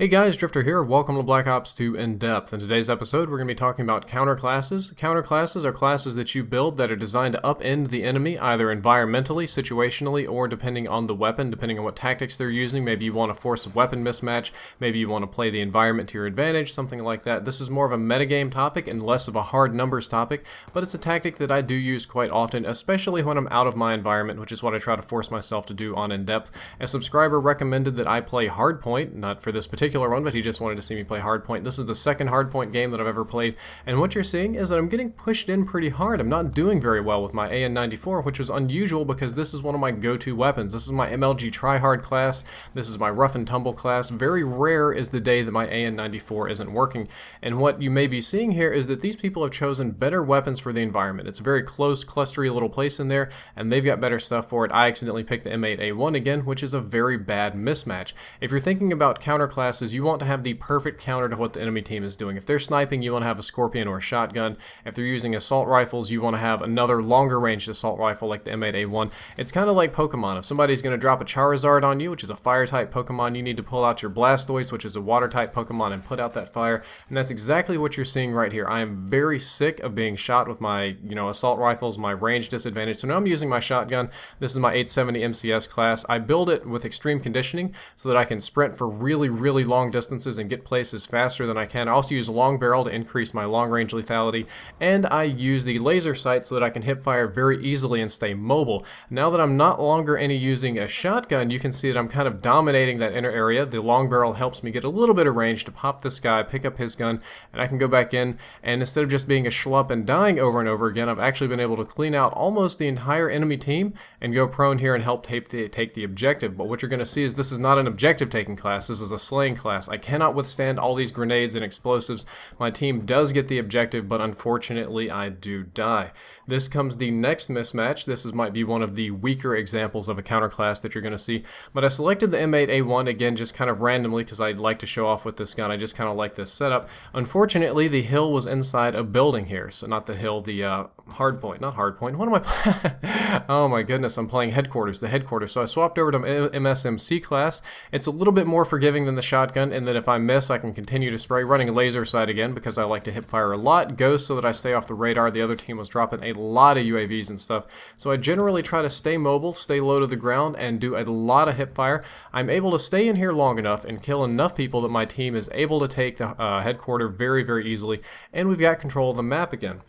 Hey guys, Drifter here. Welcome to Black Ops 2 In Depth. In today's episode, we're going to be talking about counter classes. Counter classes are classes that you build that are designed to upend the enemy, either environmentally, situationally, or depending on the weapon, depending on what tactics they're using. Maybe you want to force a weapon mismatch, maybe you want to play the environment to your advantage, something like that. This is more of a metagame topic and less of a hard numbers topic, but it's a tactic that I do use quite often, especially when I'm out of my environment, which is what I try to force myself to do on In Depth. A subscriber recommended that I play Hardpoint, not for this particular one, but he just wanted to see me play Hardpoint. This is the second Hardpoint game that I've ever played, and what you're seeing is that I'm getting pushed in pretty hard. I'm not doing very well with my AN-94, which was unusual because this is one of my go-to weapons. This is my MLG tryhard class. This is my rough and tumble class. Very rare is the day that my AN-94 isn't working, and what you may be seeing here is that these people have chosen better weapons for the environment. It's a very close, clustery little place in there, and they've got better stuff for it. I accidentally picked the M8A1 again, which is a very bad mismatch. If you're thinking about counter classes, you want to have the perfect counter to what the enemy team is doing. If they're sniping, you want to have a Scorpion or a shotgun. If they're using assault rifles, you want to have another longer range assault rifle like the M8A1. It's kind of like Pokemon. If somebody's going to drop a Charizard on you, which is a fire type Pokemon, you need to pull out your Blastoise, which is a water type Pokemon, and put out that fire. And that's exactly what you're seeing right here. I am very sick of being shot with my, assault rifles, my range disadvantage. So now I'm using my shotgun. This is my 870 MCS class. I build it with extreme conditioning so that I can sprint for really long distances and get places faster than I can. I also use long barrel to increase my long range lethality, and I use the laser sight so that I can hip fire very easily and stay mobile. Now that I'm not longer using a shotgun, you can see that I'm kind of dominating that inner area. The long barrel helps me get a little bit of range to pop this guy, pick up his gun, and I can go back in, and instead of just being a schlup and dying over and over again, I've actually been able to clean out almost the entire enemy team and go prone here and help take the objective. But what you're going to see is this is not an objective taking class, this is a slaying class. I cannot withstand all these grenades and explosives. My team does get the objective, but unfortunately I do die. This comes the next mismatch. This might be one of the weaker examples of a counter class that you're going to see, but I selected the M8A1 again just kind of randomly because I'd like to show off with this gun. I just kind of like this setup. Unfortunately, the hill was inside a building here, so not the hill, the Hardpoint, not Hardpoint. What am I Oh my goodness, I'm playing Headquarters, the Headquarters. So I swapped over to MSMC class. It's a little bit more forgiving than the shotgun in that if I miss, I can continue to spray, running laser sight again because I like to hip fire a lot. Ghost so that I stay off the radar. The other team was dropping a lot of UAVs and stuff. So I generally try to stay mobile, stay low to the ground, and do a lot of hip fire. I'm able to stay in here long enough and kill enough people that my team is able to take the Headquarter very easily, and we've got control of the map again.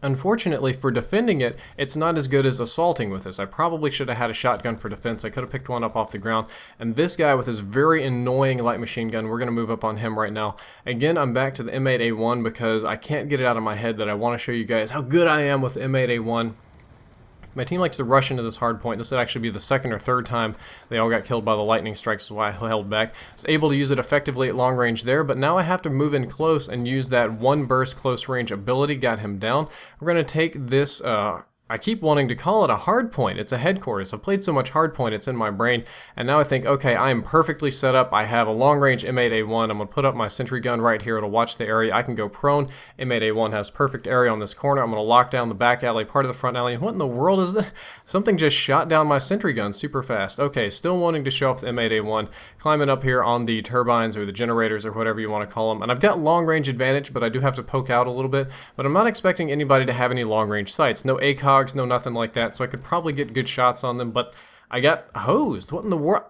Unfortunately, for defending it, it's not as good as assaulting with this. I probably should have had a shotgun for defense. I could have picked one up off the ground. And this guy with his very annoying light machine gun, we're going to move up on him right now. Again, I'm back to the M8A1 because I can't get it out of my head that I want to show you guys how good I am with the M8A1. My team likes to rush into this hard point. This would actually be the second or third time they all got killed by the lightning strikes, so I held back. I was able to use it effectively at long range there, but now I have to move in close and use that one burst close range ability, got him down. We're going to take this, I keep wanting to call it a Hardpoint. It's a Headquarters. I've played so much Hardpoint, it's in my brain, and now I think, okay, I am perfectly set up. I have a long-range M8A1. I'm going to put up my sentry gun right here. It'll watch the area. I can go prone. M8A1 has perfect area on this corner. I'm going to lock down the back alley, part of the front alley. What in the world is this? Something just shot down my sentry gun super fast. Okay, still wanting to show off the M8A1. Climbing up here on the turbines or the generators or whatever you want to call them. And I've got long-range advantage, but I do have to poke out a little bit. But I'm not expecting anybody to have any long-range sights. No ACOG, no nothing like that, so I could probably get good shots on them, but I got hosed. What in the world?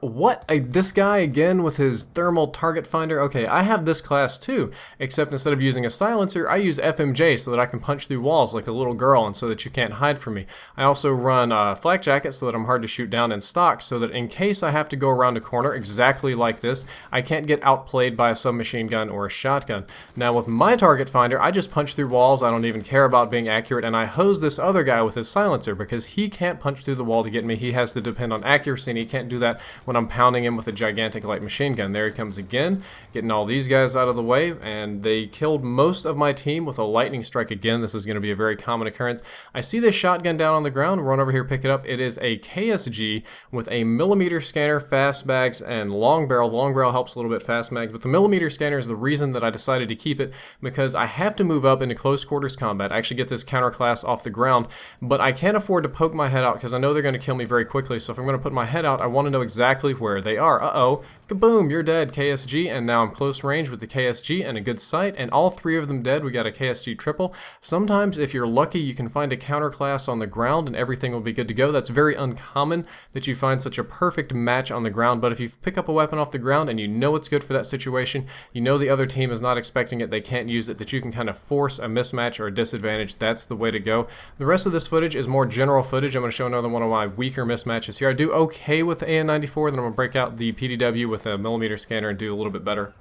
This guy again with his thermal target finder? Okay, I have this class too, except instead of using a silencer, I use FMJ so that I can punch through walls like a little girl and so that you can't hide from me. I also run flak jacket so that I'm hard to shoot down in stock so that in case I have to go around a corner exactly like this, I can't get outplayed by a submachine gun or a shotgun. Now with my target finder, I just punch through walls. I don't even care about being accurate, and I hose this other guy with his silencer because he can't punch through the wall to get me. He has to depend on accuracy, and he can't do that when I'm pounding him with a gigantic light machine gun. There he comes again, getting all these guys out of the way, and they killed most of my team with a lightning strike again. This is going to be a very common occurrence. I see this shotgun down on the ground. Run over here, pick it up. It is a KSG with a millimeter scanner, fast mags, and long barrel. Long barrel helps a little bit, fast mags, but the millimeter scanner is the reason that I decided to keep it, because I have to move up into close quarters combat. I actually get this counter class off the ground, but I can't afford to poke my head out because I know they're going to kill me very quickly. So if I'm going to put my head out, I want to know exactly where they are. Uh-oh, kaboom, you're dead, KSG, and now I'm close range with the KSG and a good sight, and all three of them dead. We got a KSG triple. Sometimes, if you're lucky, you can find a counter class on the ground and everything will be good to go. That's very uncommon that you find such a perfect match on the ground, but if you pick up a weapon off the ground and you know it's good for that situation, you know the other team is not expecting it, they can't use it, that you can kind of force a mismatch or a disadvantage, that's the way to go. The rest of this footage is more general footage. I'm going to show another one of my weaker mismatches here. I do okay with the AN-94, then I'm going to break out the PDW with a millimeter scanner and do a little bit better.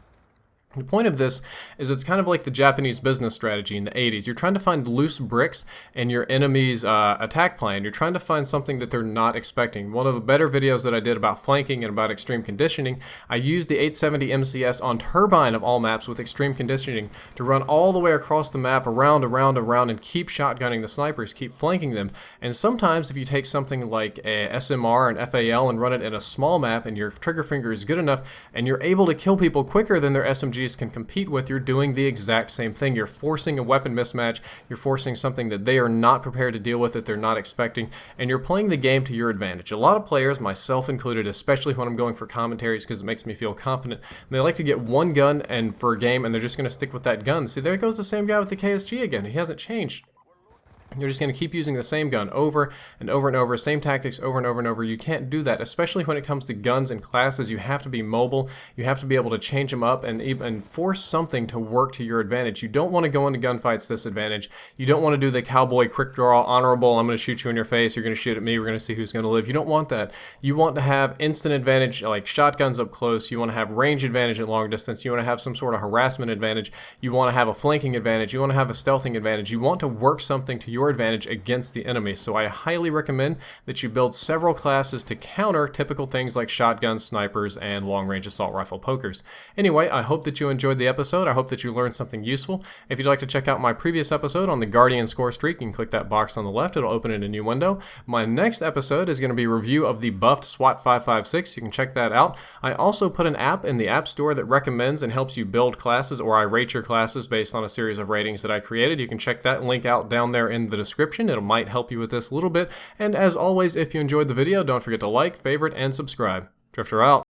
The point of this is it's kind of like the Japanese business strategy in the 80s. You're trying to find loose bricks in your enemy's attack plan. You're trying to find something that they're not expecting. One of the better videos that I did about flanking and about extreme conditioning, I used the 870 MCS on Turbine of all maps with extreme conditioning to run all the way across the map, around, and keep shotgunning the snipers, keep flanking them. And sometimes if you take something like a SMR and FAL and run it in a small map and your trigger finger is good enough and you're able to kill people quicker than their SMGs can compete with, you're doing the exact same thing. You're forcing a weapon mismatch, you're forcing something that they are not prepared to deal with, that they're not expecting, and you're playing the game to your advantage. A lot of players, myself included, especially when I'm going for commentaries because it makes me feel confident, they like to get one gun and for a game and they're just going to stick with that gun. See, there goes the same guy with the KSG again. He hasn't changed. You're just going to keep using the same gun over and over and over, same tactics over and over and over. You can't do that, especially when it comes to guns and classes. You have to be mobile. You have to be able to change them up and force something to work to your advantage. You don't want to go into gunfights disadvantage. You don't want to do the cowboy quick draw, honorable, I'm going to shoot you in your face, you're going to shoot at me, we're going to see who's going to live. You don't want that. You want to have instant advantage like shotguns up close. You want to have range advantage at long distance. You want to have some sort of harassment advantage. You want to have a flanking advantage. You want to have a stealthing advantage. You want to work something to your advantage against the enemy. So I highly recommend that you build several classes to counter typical things like shotguns, snipers, and long-range assault rifle pokers. Anyway, I hope that you enjoyed the episode. I hope that you learned something useful. If you'd like to check out my previous episode on the Guardian score streak, you can click that box on the left. It'll open in a new window. My next episode is going to be a review of the buffed SWAT 556. You can check that out. I also put an app in the App Store that recommends and helps you build classes, or I rate your classes based on a series of ratings that I created. You can check that link out down there in the description. It might help you with this a little bit. And as always, if you enjoyed the video, don't forget to like, favorite, and subscribe. Drifter out.